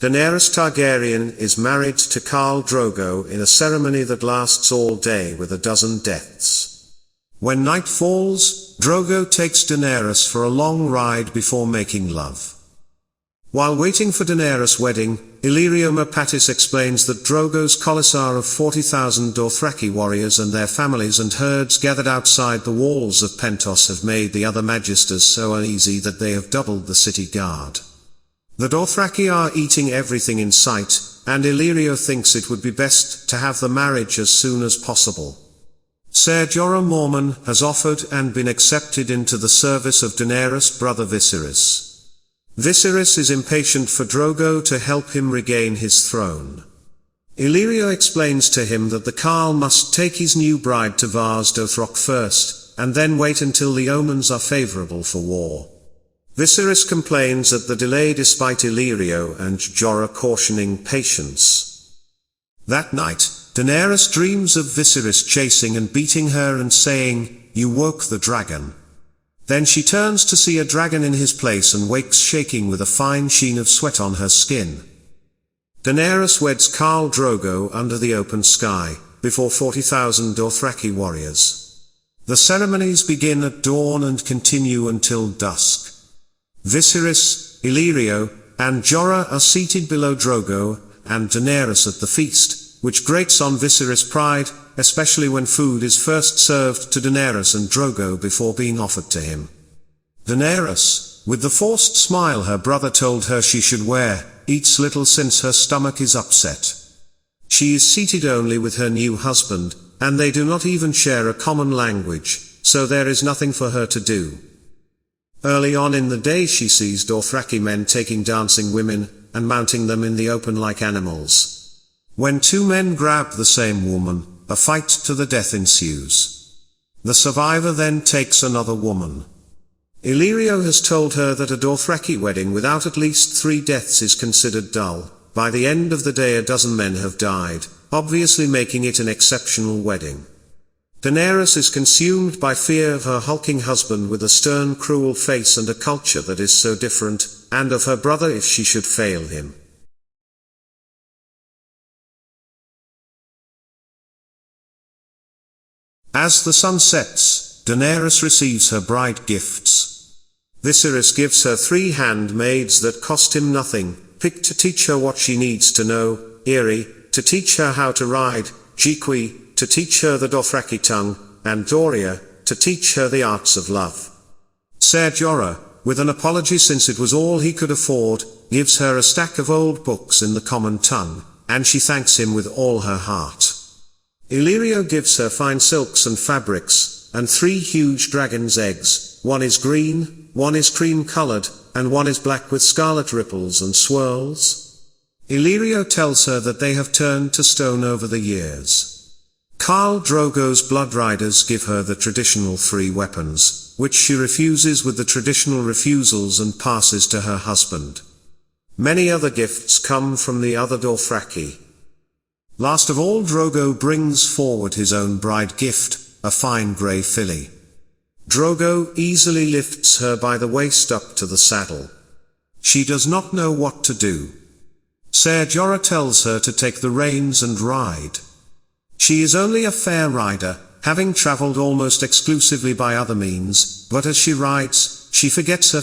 Daenerys Targaryen is married to Khal Drogo in a ceremony that lasts all day with a dozen deaths. When night falls, Drogo takes Daenerys for a long ride before making love. While waiting for Daenerys' wedding, Illyrio Merpatis explains that Drogo's commissar of 40,000 Dothraki warriors and their families and herds gathered outside the walls of Pentos have made the other magisters so uneasy that they have doubled the city guard. The Dothraki are eating everything in sight, and Illyrio thinks it would be best to have the marriage as soon as possible. Ser Jorah Mormont has offered and been accepted into the service of Daenerys' brother Viserys. Viserys is impatient for Drogo to help him regain his throne. Illyrio explains to him that the Khal must take his new bride to Vars Dothraki first, and then wait until the omens are favorable for war. Viserys complains at the delay despite Illyrio and Jorah cautioning patience. That night, Daenerys dreams of Viserys chasing and beating her and saying, "You woke the dragon." Then she turns to see a dragon in his place and wakes shaking with a fine sheen of sweat on her skin. Daenerys weds Khal Drogo under the open sky, before 40,000 Dothraki warriors. The ceremonies begin at dawn and continue until dusk. Viserys, Illyrio, and Jorah are seated below Drogo and Daenerys at the feast, which grates on Viserys' pride, especially when food is first served to Daenerys and Drogo before being offered to him. Daenerys, with the forced smile her brother told her she should wear, eats little since her stomach is upset. She is seated only with her new husband, and they do not even share a common language, so there is nothing for her to do. Early on in the day she sees Dothraki men taking dancing women, and mounting them in the open like animals. When two men grab the same woman, a fight to the death ensues. The survivor then takes another woman. Illyrio has told her that a Dothraki wedding without at least 3 deaths is considered dull. By the end of the day a dozen men have died, obviously making it an exceptional wedding. Daenerys is consumed by fear of her hulking husband with a stern cruel face and a culture that is so different, and of her brother if she should fail him. As the sun sets, Daenerys receives her bride gifts. Viserys gives her 3 handmaids that cost him nothing, picked to teach her what she needs to know, Eri, to teach her how to ride, Jiqui, to teach her the Dothraki tongue, and Doria, to teach her the arts of love. Ser Jorah, with an apology since it was all he could afford, gives her a stack of old books in the common tongue, and she thanks him with all her heart. Illyrio gives her fine silks and fabrics, and 3 huge dragon's eggs, one is green, one is cream-colored, and one is black with scarlet ripples and swirls. Illyrio tells her that they have turned to stone over the years. Khal Drogo's blood riders give her the traditional 3 weapons, which she refuses with the traditional refusals and passes to her husband. Many other gifts come from the other Dothraki. Last of all Drogo brings forward his own bride gift, a fine grey filly. Drogo easily lifts her by the waist up to the saddle. She does not know what to do. Ser Jorah tells her to take the reins and ride. She is only a fair rider, having travelled almost exclusively by other means, but as she rides, she forgets her